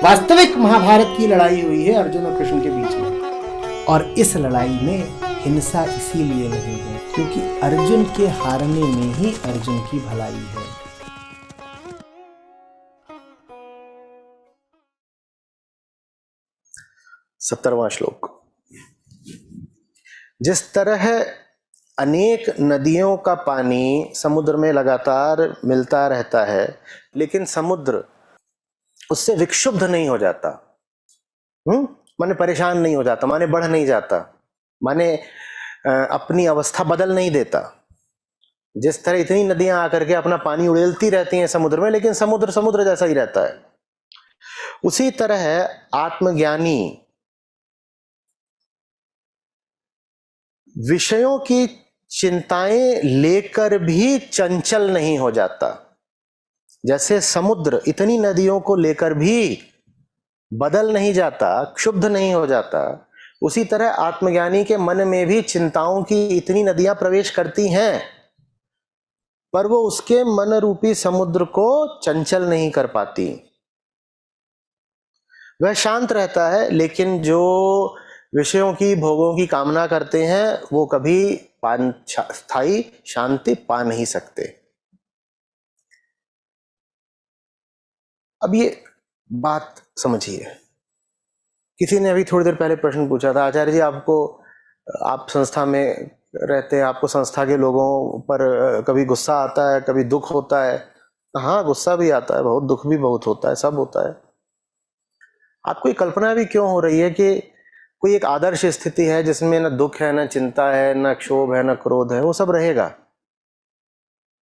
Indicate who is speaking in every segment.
Speaker 1: वास्तविक महाभारत की लड़ाई हुई है अर्जुन और कृष्ण के बीच में, और इस लड़ाई में हिंसा इसीलिए नहीं है क्योंकि अर्जुन के हारने में ही अर्जुन की भलाई है।
Speaker 2: सत्तरवां श्लोक। जिस तरह अनेक नदियों का पानी समुद्र में लगातार मिलता रहता है लेकिन समुद्र उससे विक्षुब्ध नहीं हो जाता, माने परेशान नहीं हो जाता, माने बढ़ नहीं जाता, माने अपनी अवस्था बदल नहीं देता। जिस तरह इतनी नदियां आकर के अपना पानी उड़ेलती रहती हैं समुद्र में, लेकिन समुद्र समुद्र जैसा ही रहता है, उसी तरह आत्मज्ञानी विषयों की चिंताएं लेकर भी चंचल नहीं हो जाता। जैसे समुद्र इतनी नदियों को लेकर भी बदल नहीं जाता, क्षुब्ध नहीं हो जाता, उसी तरह आत्मज्ञानी के मन में भी चिंताओं की इतनी नदियां प्रवेश करती हैं, पर वो उसके मन रूपी समुद्र को चंचल नहीं कर पाती। वह शांत रहता है, लेकिन जो विषयों की भोगों की कामना करते हैं वो कभी स्थायी शांति पा नहीं सकते। अब ये बात समझिए। किसी ने अभी थोड़ी देर पहले प्रश्न पूछा था, आचार्य जी आप संस्था में रहते हैं, आपको संस्था के लोगों पर कभी गुस्सा आता है, कभी दुख होता है? हाँ, गुस्सा भी आता है बहुत, दुख भी बहुत होता है, सब होता है। आपको ये कल्पना भी क्यों हो रही है कि कोई एक आदर्श स्थिति है जिसमें न दुख है, न चिंता है, न क्षोभ है, न क्रोध है, वो सब रहेगा?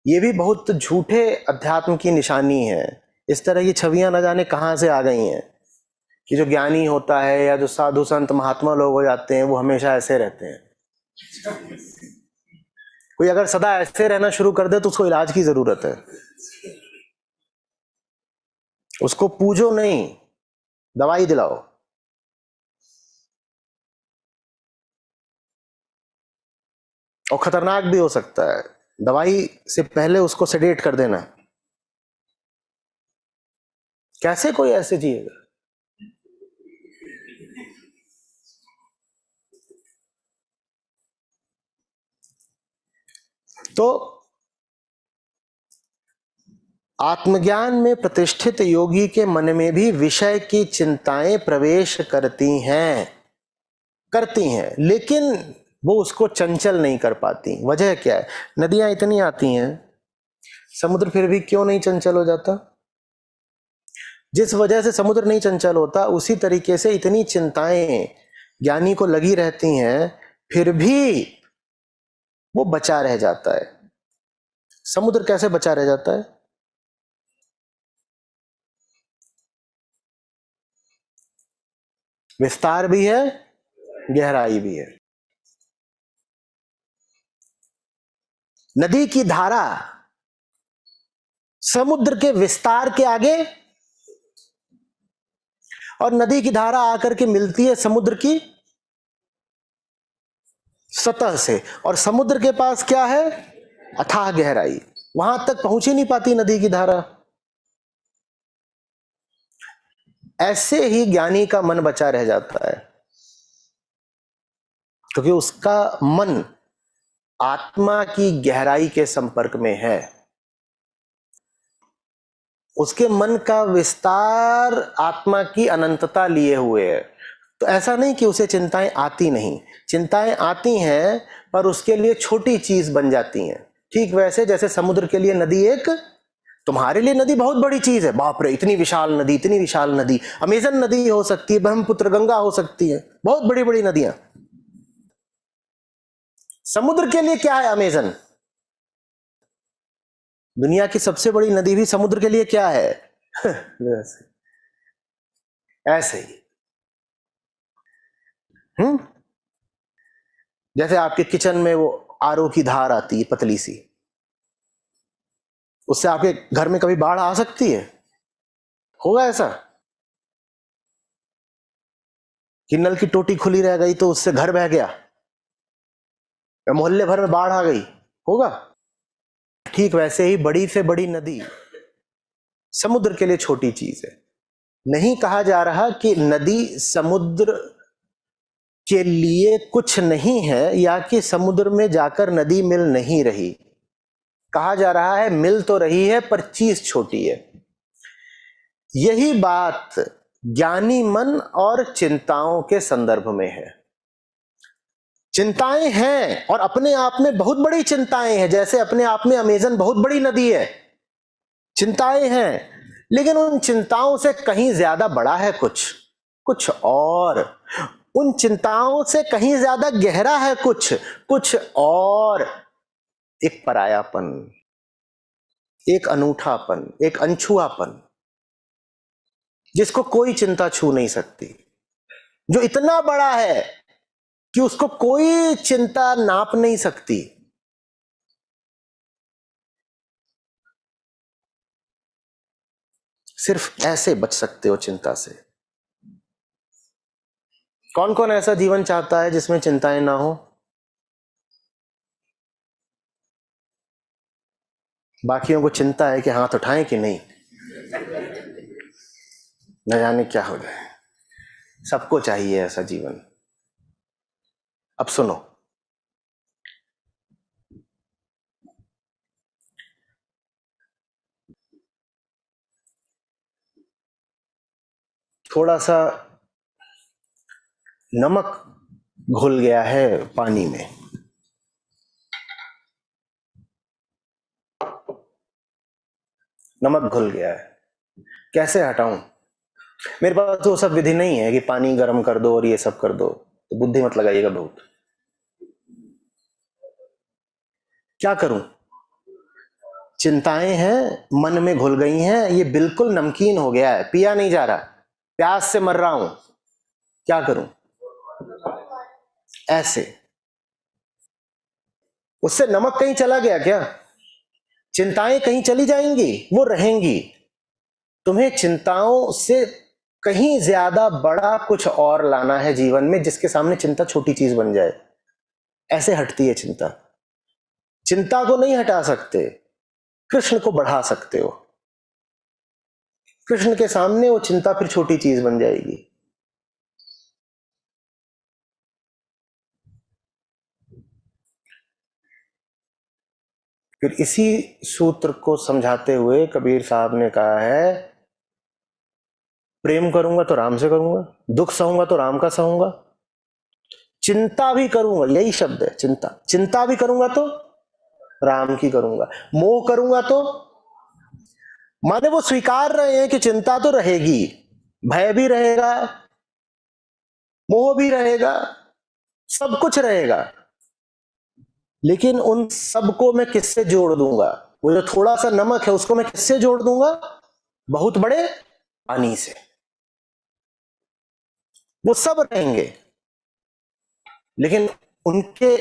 Speaker 2: ये भी बहुत झूठे अध्यात्म की निशानी है। इस तरह की छवियां न जाने कहां से आ गई हैं कि जो ज्ञानी होता है या जो साधु संत महात्मा लोग हो जाते हैं वो हमेशा ऐसे रहते हैं। कोई अगर सदा ऐसे रहना शुरू कर दे तो उसको इलाज की जरूरत है। उसको पूजो नहीं, दवाई दिलाओ। और खतरनाक भी हो सकता है, दवाई से पहले उसको सेडेट कर देना। कैसे कोई ऐसे जिएगा? तो आत्मज्ञान में प्रतिष्ठित योगी के मन में भी विषय की चिंताएं प्रवेश करती हैं, लेकिन वो उसको चंचल नहीं कर पाती। वजह क्या है? नदियां इतनी आती हैं, समुद्र फिर भी क्यों नहीं चंचल हो जाता? जिस वजह से समुद्र नहीं चंचल होता, उसी तरीके से इतनी चिंताएं ज्ञानी को लगी रहती हैं, फिर भी वो बचा रह जाता है। समुद्र कैसे बचा रह जाता है? विस्तार भी है, गहराई भी है। नदी की धारा समुद्र के विस्तार के आगे, और नदी की धारा आकर के मिलती है समुद्र की सतह से, और समुद्र के पास क्या है? अथाह गहराई। वहां तक पहुंच ही नहीं पाती नदी की धारा। ऐसे ही ज्ञानी का मन बचा रह जाता है, क्योंकि उसका मन आत्मा की गहराई के संपर्क में है। उसके मन का विस्तार आत्मा की अनंतता लिए हुए है। तो ऐसा नहीं कि उसे चिंताएं आती नहीं, चिंताएं आती हैं, पर उसके लिए छोटी चीज बन जाती हैं। ठीक वैसे जैसे समुद्र के लिए नदी एक, तुम्हारे लिए नदी बहुत बड़ी चीज है, बाप रे इतनी विशाल नदी, इतनी विशाल नदी, अमेजन नदी हो सकती है, ब्रह्मपुत्र गंगा हो सकती है, बहुत बड़ी बड़ी नदियां। समुद्र के लिए क्या है अमेजन? दुनिया की सबसे बड़ी नदी भी समुद्र के लिए क्या है? ऐसे ही जैसे आपके किचन में वो आरओ की धार आती है पतली सी, उससे आपके घर में कभी बाढ़ आ सकती है? होगा ऐसा कि नल की टोटी खुली रह गई तो उससे घर बह गया, या मोहल्ले भर में बाढ़ आ गई? होगा? ठीक वैसे ही बड़ी से बड़ी नदी समुद्र के लिए छोटी चीज है, नहीं कहा जा रहा कि नदी समुद्र के लिए कुछ नहीं है या कि समुद्र में जाकर नदी मिल नहीं रही। कहा जा रहा है मिल तो रही है पर चीज छोटी है। यही बात ज्ञानी मन और चिंताओं के संदर्भ में है। चिंताएं हैं और अपने आप में बहुत बड़ी चिंताएं हैं, जैसे अपने आप में अमेजन बहुत बड़ी नदी है। चिंताएं हैं, लेकिन उन चिंताओं से कहीं ज्यादा बड़ा है कुछ और। उन चिंताओं से कहीं ज्यादा गहरा है कुछ और। एक परायापन, एक अनूठापन, एक अनछुआपन, जिसको कोई चिंता छू नहीं सकती, जो इतना बड़ा है कि उसको कोई चिंता नाप नहीं सकती। सिर्फ ऐसे बच सकते हो चिंता से। कौन कौन ऐसा जीवन चाहता है जिसमें चिंताएं ना हो? बाकियों को चिंता है कि हाथ उठाएं कि नहीं, न जाने क्या हो जाए। सबको चाहिए ऐसा जीवन। अब सुनो, थोड़ा सा नमक घुल गया है पानी में। नमक घुल गया है, कैसे हटाऊं? मेरे पास तो सब विधि नहीं है कि पानी गर्म कर दो और ये सब कर दो, तो बुद्धि मत लगाइएगा बहुत। क्या करूं? चिंताएं हैं, मन में घुल गई हैं, ये बिल्कुल नमकीन हो गया है, पिया नहीं जा रहा, प्यास से मर रहा हूं। क्या करूं? ऐसे। उससे नमक कहीं चला गया क्या? चिंताएं कहीं चली जाएंगी? वो रहेंगी। तुम्हें चिंताओं से कहीं ज्यादा बड़ा कुछ और लाना है जीवन में, जिसके सामने चिंता छोटी चीज बन जाए। ऐसे हटती है चिंता। चिंता को नहीं हटा सकते, कृष्ण को बढ़ा सकते हो। कृष्ण के सामने वो चिंता फिर छोटी चीज बन जाएगी। फिर इसी सूत्र को समझाते हुए कबीर साहब ने कहा है, प्रेम करूंगा तो राम से करूंगा, दुख सहूंगा तो राम का सहूंगा, चिंता भी करूंगा, यही शब्द है चिंता, चिंता भी करूंगा तो राम की करूंगा, मोह करूंगा तो, माने वो स्वीकार रहे हैं कि चिंता तो रहेगी, भय भी रहेगा, मोह भी रहेगा, सब कुछ रहेगा, लेकिन उन सबको मैं किससे जोड़ दूंगा? वो जो थोड़ा सा नमक है उसको मैं किससे जोड़ दूंगा? बहुत बड़े पानी से। वो सब रहेंगे, लेकिन उनके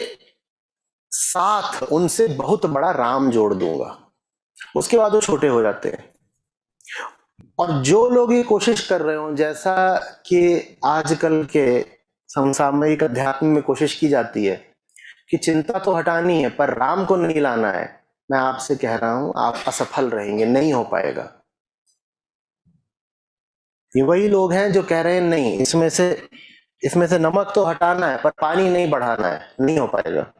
Speaker 2: साथ उनसे बहुत बड़ा राम जोड़ दूंगा। उसके बाद वो छोटे हो जाते हैं। और जो लोग ये कोशिश कर रहे हो, जैसा कि आजकल के समसामयिक अध्यात्म में कोशिश की जाती है कि चिंता तो हटानी है पर राम को नहीं लाना है, मैं आपसे कह रहा हूं आप असफल रहेंगे, नहीं हो पाएगा। ये वही लोग हैं जो कह रहे हैं नहीं, इसमें से नमक तो हटाना है पर पानी नहीं बढ़ाना है, नहीं हो पाएगा।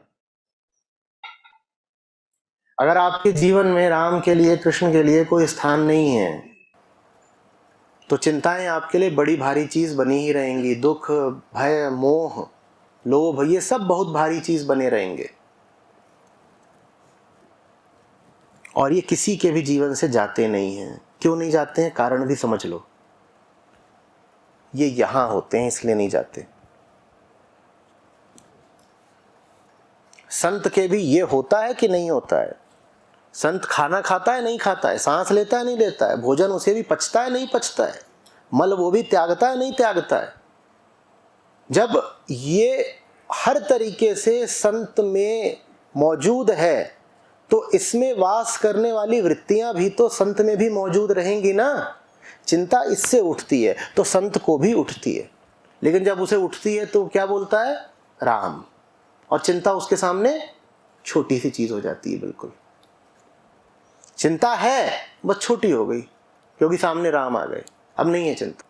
Speaker 2: अगर आपके जीवन में राम के लिए, कृष्ण के लिए कोई स्थान नहीं है, तो चिंताएं आपके लिए बड़ी भारी चीज बनी ही रहेंगी। दुख, भय, मोह, लोभ, ये सब बहुत भारी चीज बने रहेंगे। और ये किसी के भी जीवन से जाते नहीं हैं। क्यों नहीं जाते हैं? कारण भी समझ लो। ये यहां होते हैं इसलिए नहीं जाते। संत के भी ये होता है कि नहीं होता है? संत खाना खाता है नहीं खाता है, सांस लेता है नहीं लेता है, भोजन उसे भी पचता है नहीं पचता है, मल वो भी त्यागता है नहीं त्यागता है। जब ये हर तरीके से संत में मौजूद है, तो इसमें वास करने वाली वृत्तियां भी तो संत में भी मौजूद रहेंगी ना। चिंता इससे उठती है तो संत को भी उठती है, लेकिन जब उसे उठती है तो क्या बोलता है? राम। और चिंता उसके सामने छोटी सी चीज हो जाती है। बिल्कुल चिंता है, बस छोटी हो गई क्योंकि सामने राम आ गए। अब नहीं है चिंता।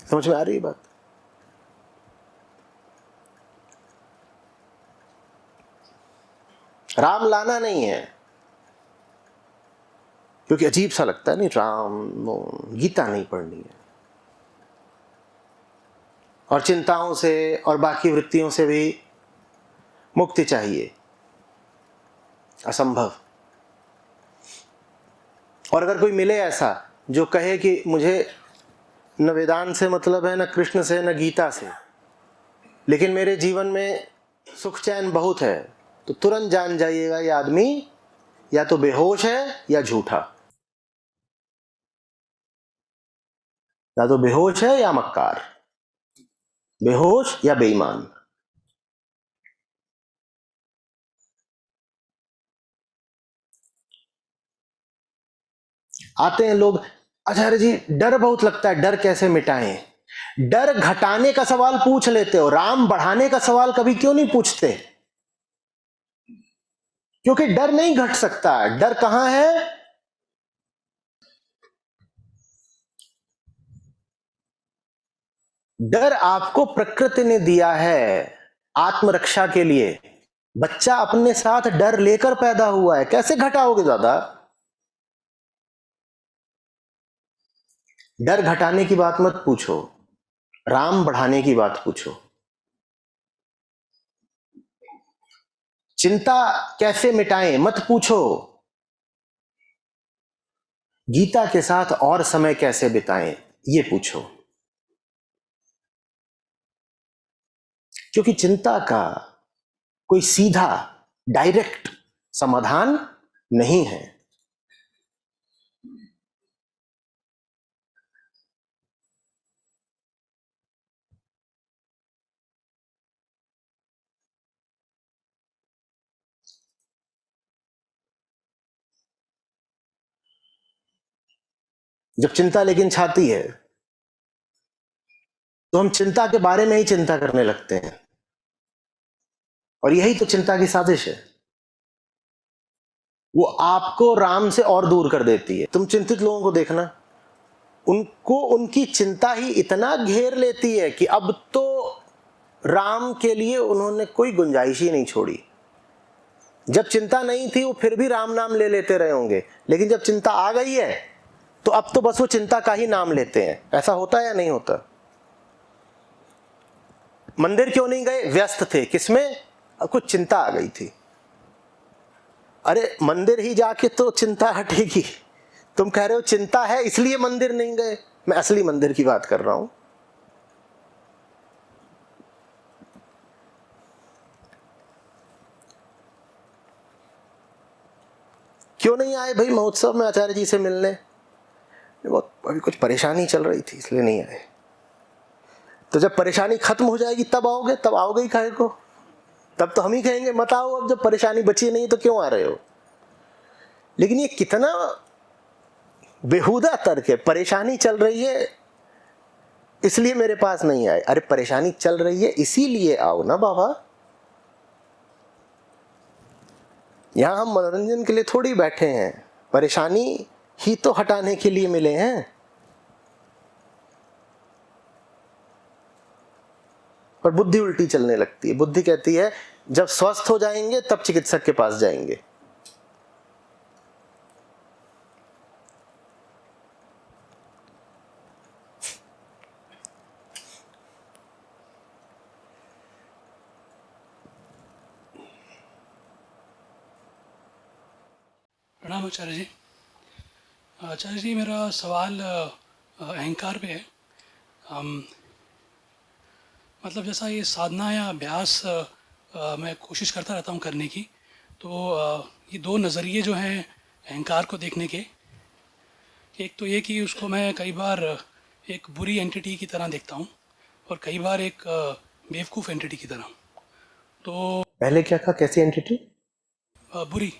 Speaker 2: समझ में आ रही है बात? राम लाना नहीं है, क्योंकि अजीब सा लगता है नहीं, राम गीता नहीं पढ़नी है, और चिंताओं से और बाकी वृत्तियों से भी मुक्ति चाहिए, असंभव। और अगर कोई मिले ऐसा जो कहे कि मुझे न वेदांत से मतलब है, न कृष्ण से, न गीता से, लेकिन मेरे जीवन में सुख चैन बहुत है, तो तुरंत जान जाइएगा ये आदमी या तो बेहोश है या झूठा, या तो बेहोश है या मक्कार, बेहोश या बेईमान। आते हैं लोग, आचार्य जी डर बहुत लगता है, डर कैसे मिटाएं? डर घटाने का सवाल पूछ लेते हो, राम बढ़ाने का सवाल कभी क्यों नहीं पूछते? क्योंकि डर नहीं घट सकता। डर कहां है? डर आपको प्रकृति ने दिया है आत्मरक्षा के लिए। बच्चा अपने साथ डर लेकर पैदा हुआ है, कैसे घटाओगे दादा? डर घटाने की बात मत पूछो, राम बढ़ाने की बात पूछो। चिंता कैसे मिटाएं मत पूछो, गीता के साथ और समय कैसे बिताएं ये पूछो। क्योंकि चिंता का कोई सीधा डायरेक्ट समाधान नहीं है। जब चिंता लेकिन छाती है तो हम चिंता के बारे में ही चिंता करने लगते हैं, और यही तो चिंता की साजिश है। वो आपको राम से और दूर कर देती है। तुम चिंतित लोगों को देखना, उनको उनकी चिंता ही इतना घेर लेती है कि अब तो राम के लिए उन्होंने कोई गुंजाइश ही नहीं छोड़ी। जब चिंता नहीं थी वो फिर भी राम नाम ले लेते रहे होंगे, लेकिन जब चिंता आ गई है तो अब तो बस वो चिंता का ही नाम लेते हैं। ऐसा होता है या नहीं होता? मंदिर क्यों नहीं गए? व्यस्त थे। किसमें? अब कुछ चिंता आ गई थी। अरे मंदिर ही जाके तो चिंता हटेगी। तुम कह रहे हो चिंता है इसलिए मंदिर नहीं गए। मैं असली मंदिर की बात कर रहा हूं। क्यों नहीं आए भाई महोत्सव में आचार्य जी से मिलने? बहुत अभी कुछ परेशानी चल रही थी इसलिए नहीं आए। तो जब परेशानी खत्म हो जाएगी तब आओगे, तब आओगे ही काहे को? तब तो हम ही कहेंगे मत आओ, अब जब परेशानी बची नहीं तो क्यों आ रहे हो? लेकिन ये कितना बेहुदा तर्क है। परेशानी चल रही है इसलिए मेरे पास नहीं आए। अरे परेशानी चल रही है इसीलिए आओ ना बाबा। यहां हम मनोरंजन के लिए थोड़ी बैठे हैं, परेशानी ही तो हटाने के लिए मिले हैं। पर बुद्धि उल्टी चलने लगती है। बुद्धि कहती है जब स्वस्थ हो जाएंगे तब चिकित्सक के पास जाएंगे।
Speaker 3: प्रणाम आचार्य जी। आचार्य जी मेरा सवाल अहंकार पे है। मतलब जैसा ये साधना या अभ्यास मैं कोशिश करता रहता हूँ करने की, तो ये दो नज़रिए जो हैं अहंकार को देखने के, एक तो ये कि उसको मैं कई बार एक बुरी एंटिटी की तरह देखता हूँ और कई बार एक बेवकूफ़ एंटिटी की तरह। तो
Speaker 2: पहले क्या कहा? कैसी एंटिटी?
Speaker 3: बुरी,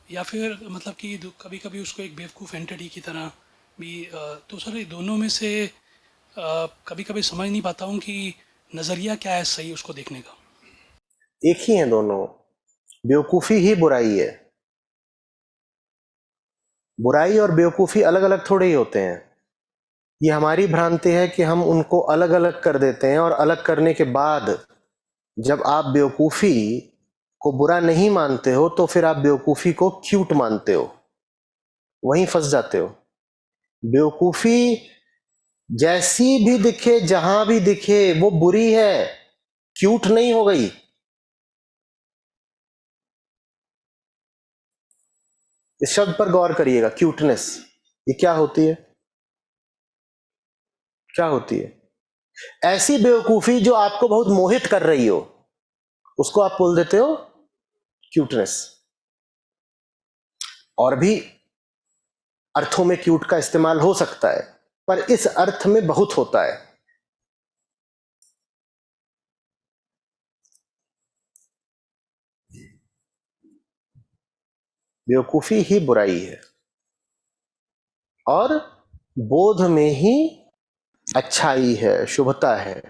Speaker 3: या फिर मतलब कि कभी कभी उसको एक बेवकूफ़ एंटिटी की तरह भी। तो सर ये दोनों में से कभी कभी समझ नहीं पाता हूँ कि नज़रिया क्या है सही उसको देखने का।
Speaker 2: एक ही हैं दोनों। बेवकूफी ही बुराई है। बुराई और बेवकूफ़ी अलग अलग थोड़े ही होते हैं। ये हमारी भ्रांति है कि हम उनको अलग अलग कर देते हैं, और अलग करने के बाद जब आप बेवकूफ़ी को बुरा नहीं मानते हो तो फिर आप बेवकूफ़ी को क्यूट मानते हो, वहीं फंस जाते हो। बेवकूफ़ी जैसी भी दिखे, जहां भी दिखे, वो बुरी है, क्यूट नहीं हो गई। इस शब्द पर गौर करिएगा, क्यूटनेस। ये क्या होती है? क्या होती है? ऐसी बेवकूफी जो आपको बहुत मोहित कर रही हो, उसको आप बोल देते हो क्यूटनेस। और भी अर्थों में क्यूट का इस्तेमाल हो सकता है, पर इस अर्थ में बहुत होता है। बेवकूफी ही बुराई है, और बोध में ही अच्छाई है, शुभता है,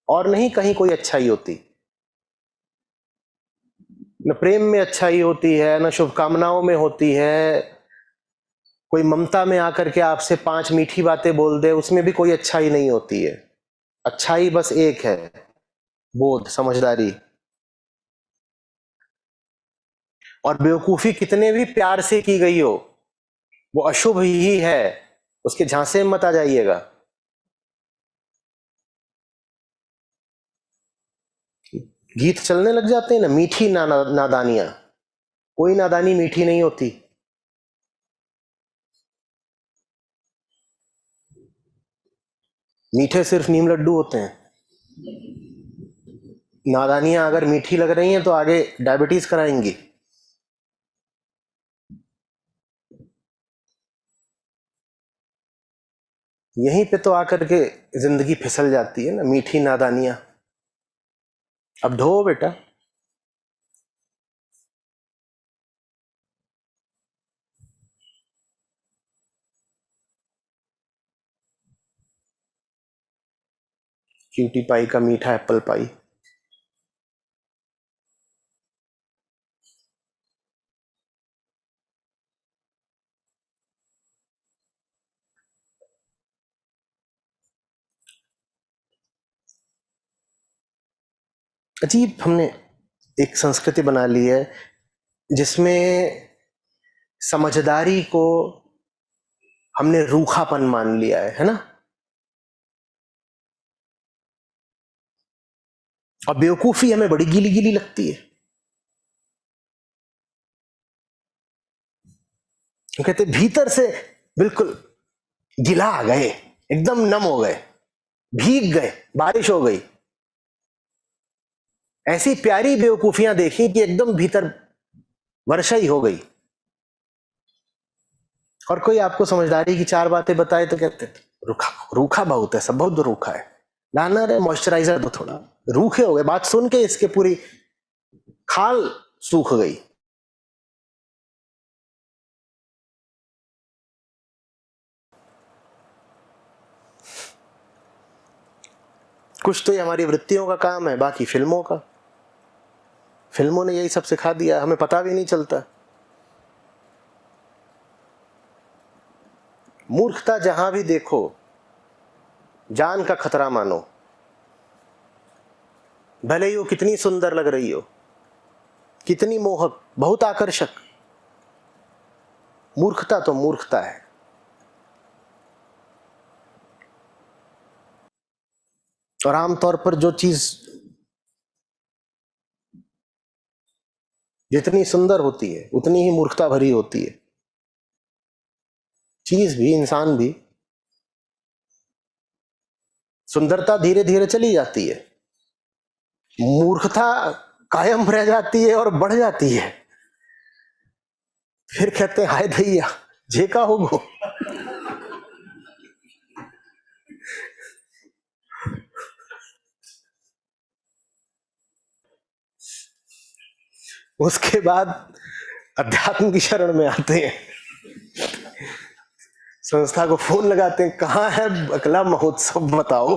Speaker 2: और नहीं कहीं कोई अच्छाई होती। न प्रेम में अच्छाई होती है, न शुभकामनाओं में होती है। कोई ममता में आकर के आपसे 5 मीठी बातें बोल दे, उसमें भी कोई अच्छाई नहीं होती है। अच्छाई बस एक है, बोध, समझदारी। और बेवकूफी कितने भी प्यार से की गई हो, वो अशुभ ही है, उसके झांसे में मत आ जाइएगा। गीत चलने लग जाते हैं ना, मीठी नादानियां। कोई नादानी मीठी नहीं होती। मीठे सिर्फ नीम लड्डू होते हैं। नादानियां अगर मीठी लग रही हैं तो आगे डायबिटीज कराएंगी। यहीं पे तो आकर के जिंदगी फिसल जाती है ना, मीठी नादानियां। अब ढो बेटा। क्यूटी पाई का मीठा एप्पल पाई। अजीब हमने एक संस्कृति बना ली है जिसमें समझदारी को हमने रूखापन मान लिया है ना। और बेवकूफी हमें बड़ी गीली गीली लगती है। कहते भीतर से बिल्कुल गिला गए, एकदम नम हो गए, भीग गए, बारिश हो गई। ऐसी प्यारी बेवकूफियां देखी कि एकदम भीतर वर्षा ही हो गई। और कोई आपको समझदारी की 4 बातें बताए तो कहते रूखा रूखा बहुत है, सब बहुत रूखा है, लाना रे मॉइस्चराइजर दो थोड़ा। रूखे हो गए, बात सुन के इसके पूरी खाल सूख गई। कुछ तो ये हमारी वृत्तियों का काम है, बाकी फिल्मों का। फिल्मों ने यही सब सिखा दिया, हमें पता भी नहीं चलता। मूर्खता जहां भी देखो, जान का खतरा मानो। भले ही वो कितनी सुंदर लग रही हो, कितनी मोहक, बहुत आकर्षक, मूर्खता तो मूर्खता है। और आमतौर पर जो चीज जितनी सुंदर होती है उतनी ही मूर्खता भरी होती है। चीज भी, इंसान भी। सुंदरता धीरे धीरे चली जाती है, मूर्खता कायम रह जाती है और बढ़ जाती है। फिर कहते हैं हाय दैया जे का होगो। उसके बाद अध्यात्म की शरण में आते हैं, संस्था को फोन लगाते हैं, कहां है अगला महोत्सव बताओ।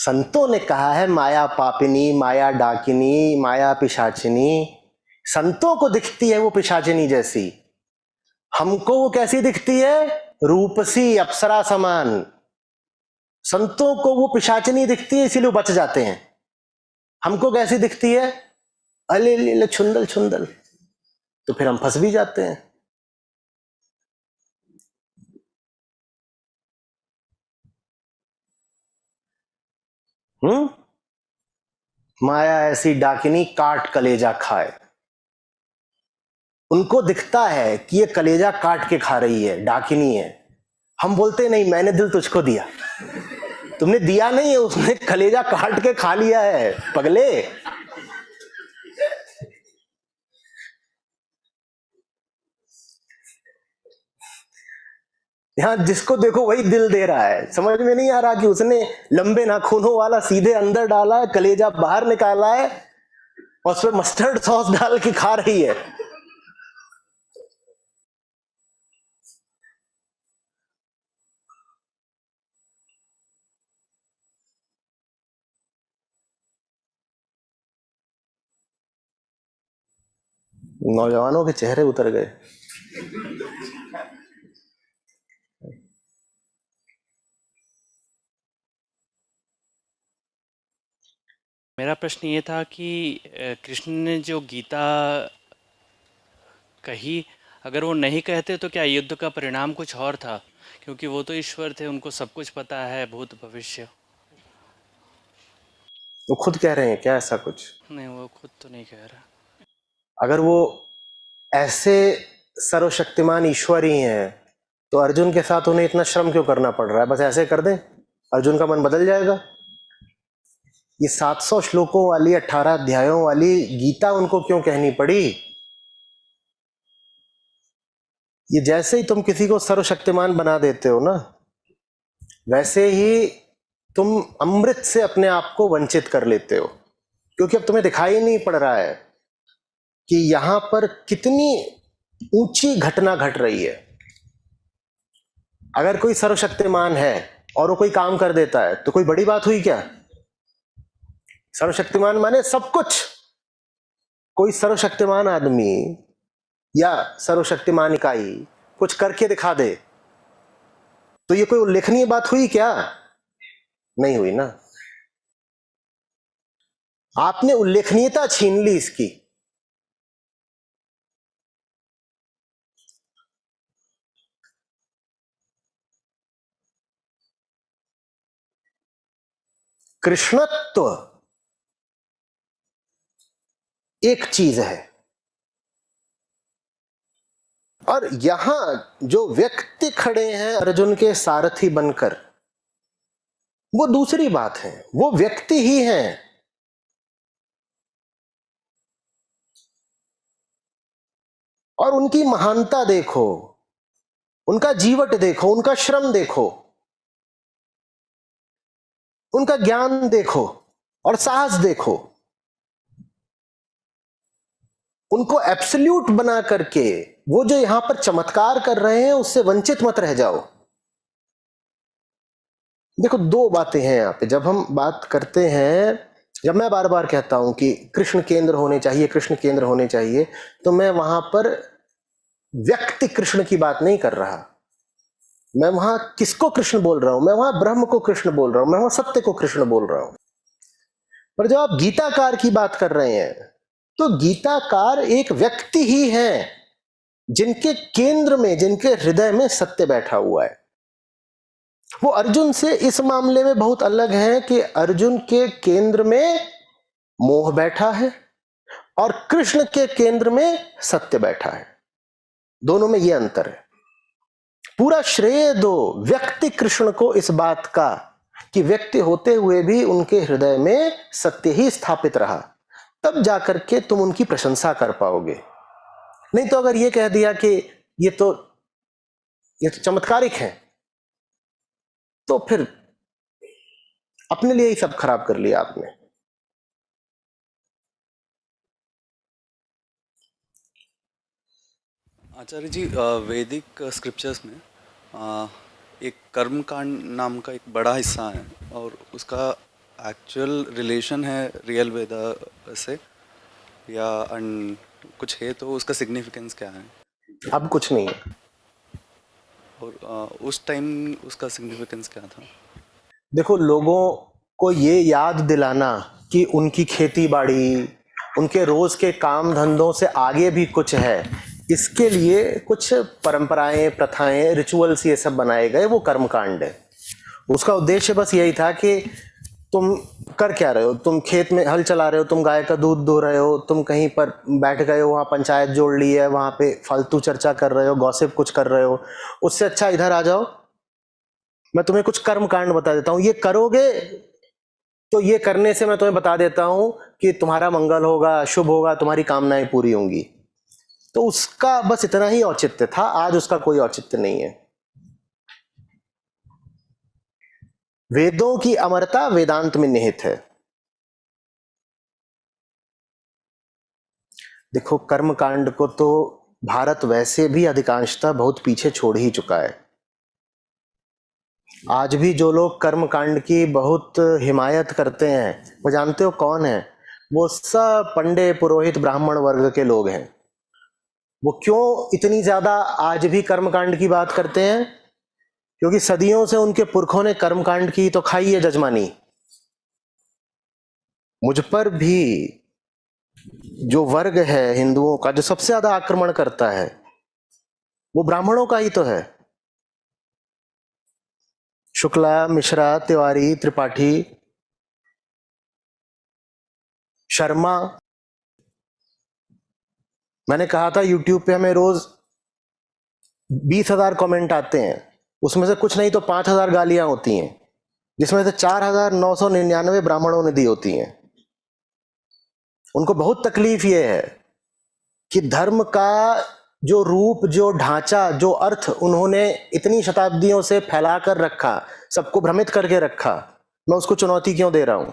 Speaker 2: संतों ने कहा है माया पापिनी, माया डाकिनी, माया पिशाचिनी। संतों को दिखती है वो पिशाचिनी जैसी, हमको वो कैसी दिखती है? रूपसी, अप्सरा समान। संतों को वो पिशाचिनी दिखती है, इसीलिए बच जाते हैं। हमको कैसी दिखती है? अले ले छुंदल छुंदल, तो फिर हम फंस भी जाते हैं। माया ऐसी डाकिनी काट कलेजा खाए। उनको दिखता है कि ये कलेजा काट के खा रही है, डाकिनी है। हम बोलते नहीं, मैंने दिल तुझको दिया। तुमने दिया नहीं है, उसने कलेजा काट के खा लिया है, पगले। यहां जिसको देखो वही दिल दे रहा है। समझ में नहीं आ रहा कि उसने लंबे नाखूनों वाला सीधे अंदर डाला है, कलेजा बाहर निकाला है और उसमें मस्टर्ड सॉस डाल के खा रही है। नौजवानों के चेहरे उतर गए।
Speaker 4: मेरा प्रश्न ये था कि कृष्ण ने जो गीता कही, अगर वो नहीं कहते तो क्या युद्ध का परिणाम कुछ और था? क्योंकि वो तो ईश्वर थे, उनको सब कुछ पता है, भूत भविष्य।
Speaker 2: वो खुद कह रहे हैं क्या ऐसा कुछ?
Speaker 4: नहीं, वो खुद तो नहीं कह रहा।
Speaker 2: अगर वो ऐसे सर्वशक्तिमान ईश्वर ही हैं तो अर्जुन के साथ उन्हें इतना श्रम क्यों करना पड़ रहा है? बस ऐसे कर दें, अर्जुन का मन बदल जाएगा। ये 700 श्लोकों वाली 18 अध्यायों वाली गीता उनको क्यों कहनी पड़ी? ये जैसे ही तुम किसी को सर्वशक्तिमान बना देते हो ना, वैसे ही तुम अमृत से अपने आप को वंचित कर लेते हो। क्योंकि अब तुम्हें दिखाई नहीं पड़ रहा है कि यहां पर कितनी ऊंची घटना घट रही है। अगर कोई सर्वशक्तिमान है और वो कोई काम कर देता है तो कोई बड़ी बात हुई क्या? सर्वशक्तिमान माने सब कुछ। कोई सर्वशक्तिमान आदमी या सर्वशक्तिमान इकाई कुछ करके दिखा दे तो ये कोई उल्लेखनीय बात हुई क्या? नहीं हुई ना। आपने उल्लेखनीयता छीन ली इसकी। कृष्णत्व एक चीज है और यहां जो व्यक्ति खड़े हैं अर्जुन के सारथी बनकर, वो दूसरी बात है। वो व्यक्ति ही हैं। और उनकी महानता देखो, उनका जीवट देखो, उनका श्रम देखो, उनका ज्ञान देखो और साहस देखो। उनको एब्सोल्यूट बना करके वो जो यहां पर चमत्कार कर रहे हैं उससे वंचित मत रह जाओ। देखो, दो बातें हैं यहां पे। जब हम बात करते हैं, जब मैं बार बार कहता हूं कि कृष्ण केंद्र होने चाहिए, कृष्ण केंद्र होने चाहिए, तो मैं वहां पर व्यक्ति कृष्ण की बात नहीं कर रहा। मैं वहां किसको कृष्ण बोल रहा हूं? मैं वहां ब्रह्म को कृष्ण बोल रहा हूं, मैं वहां सत्य को कृष्ण बोल रहा हूं। पर जब आप गीताकार की बात कर रहे हैं तो गीताकार एक व्यक्ति ही है जिनके केंद्र में, जिनके हृदय में सत्य बैठा हुआ है। वो अर्जुन से इस मामले में बहुत अलग है कि अर्जुन के केंद्र में मोह बैठा है और कृष्ण के केंद्र में सत्य बैठा है। दोनों में यह अंतर है। पूरा श्रेय दो व्यक्ति कृष्ण को इस बात का कि व्यक्ति होते हुए भी उनके हृदय में सत्य ही स्थापित रहा, तब जाकर के तुम उनकी प्रशंसा कर पाओगे। नहीं तो अगर ये कह दिया कि ये तो चमत्कारिक है, तो फिर अपने लिए ही सब खराब कर लिया आपने।
Speaker 5: आचार्य जी, वैदिक स्क्रिप्चर्स में एक कर्म कांड नाम का एक बड़ा हिस्सा है और उसका एक्चुअल रिलेशन है रियल वेदा से या कुछ है तो उसका सिग्निफिकेंस क्या है?
Speaker 2: अब कुछ नहीं है।
Speaker 5: और उस टाइम उसका सिग्निफिकेंस क्या था?
Speaker 2: देखो, लोगों को ये याद दिलाना कि उनकी खेती बाड़ी, उनके रोज के काम धंधों से आगे भी कुछ है, इसके लिए कुछ परंपराएं, प्रथाएं, रिचुअल्स ये सब बनाए गए, वो कर्मकांड है। उसका उद्देश्य बस यही था कि तुम कर क्या रहे हो, तुम खेत में हल चला रहे हो, तुम गाय का दूध दो रहे हो, तुम कहीं पर बैठ गए हो, वहाँ पंचायत जोड़ ली है, वहाँ पे फालतू चर्चा कर रहे हो, गॉसिप कुछ कर रहे हो, उससे अच्छा इधर आ जाओ, मैं तुम्हें कुछ कर्म कांड बता देता हूं, ये करोगे तो ये करने से मैं तुम्हें बता देता हूं कि तुम्हारा मंगल होगा, शुभ होगा, तुम्हारी कामनाएं पूरी होंगी। तो उसका बस इतना ही औचित्य था, आज उसका कोई औचित्य नहीं है। वेदों की अमरता वेदांत में निहित है। देखो, कर्म कांड को तो भारत वैसे भी अधिकांशतः बहुत पीछे छोड़ ही चुका है। आज भी जो लोग कर्म कांड की बहुत हिमायत करते हैं, वो जानते हो कौन है? वो सब पंडे, पुरोहित, ब्राह्मण वर्ग के लोग हैं। वो क्यों इतनी ज्यादा आज भी कर्म कांड की बात करते हैं? क्योंकि सदियों से उनके पुरखों ने कर्म कांड की तो खाई है जजमानी। मुझ पर भी जो वर्ग है हिंदुओं का जो सबसे ज्यादा आक्रमण करता है, वो ब्राह्मणों का ही तो है। शुक्ला, मिश्रा, तिवारी, त्रिपाठी, शर्मा। मैंने कहा था यूट्यूब पे हमें रोज 20,000 कमेंट आते हैं, उसमें से कुछ नहीं तो 5,000 गालियां होती हैं, जिसमें से 4,999 ब्राह्मणों ने दी होती हैं। उनको बहुत तकलीफ ये है कि धर्म का जो रूप, जो ढांचा, जो अर्थ उन्होंने इतनी शताब्दियों से फैला कर रखा, सबको भ्रमित करके रखा, मैं उसको चुनौती क्यों दे रहा हूं?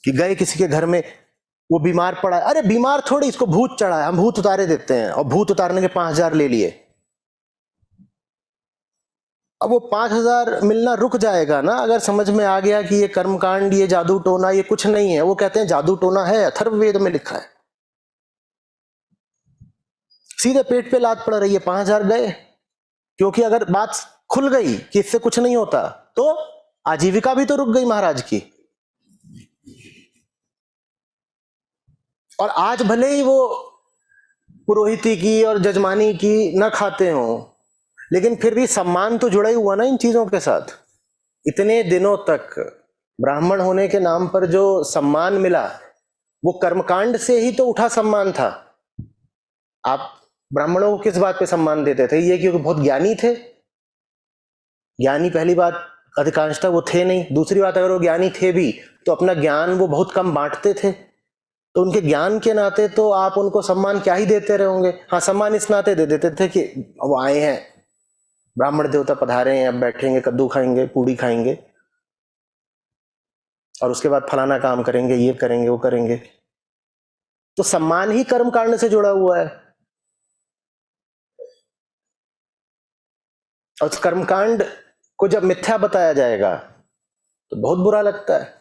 Speaker 2: कि गए किसी के घर में, वो बीमार पड़ा है, अरे बीमार थोड़ी, इसको भूत चढ़ा है, हम भूत उतारे देते हैं, और भूत उतारने के 5,000 ले लिए। अब वो 5,000 मिलना रुक जाएगा ना, अगर समझ में आ गया कि ये कर्मकांड, ये जादू टोना, ये कुछ नहीं है। वो कहते हैं जादू टोना है, अथर्ववेद में लिखा है। सीधे पेट पे लात पड़ रही है, 5,000 गए। क्योंकि अगर बात खुल गई कि इससे कुछ नहीं होता, तो आजीविका भी तो रुक गई महाराज की। और आज भले ही वो पुरोहिती की और जजमानी की न खाते हो, लेकिन फिर भी सम्मान तो जुड़ा ही हुआ ना इन चीजों के साथ। इतने दिनों तक ब्राह्मण होने के नाम पर जो सम्मान मिला, वो कर्मकांड से ही तो उठा सम्मान था। आप ब्राह्मणों को किस बात पे सम्मान देते थे? ये क्योंकि बहुत ज्ञानी थे। ज्ञानी, पहली बात, अधिकांशतः वो थे नहीं। दूसरी बात, अगर वो ज्ञानी थे भी तो अपना ज्ञान वो बहुत कम बांटते थे, तो उनके ज्ञान के नाते तो आप उनको सम्मान क्या ही देते रहे होंगे। हाँ, सम्मान इस नाते दे देते थे कि वो आए हैं, ब्राह्मण देवता पधारे हैं, अब बैठेंगे, कद्दू खाएंगे, पूड़ी खाएंगे, और उसके बाद फलाना काम करेंगे, ये करेंगे, वो करेंगे। तो सम्मान ही कर्म कांड से जुड़ा हुआ है। और उस कर्मकांड को जब मिथ्या बताया जाएगा तो बहुत बुरा लगता है।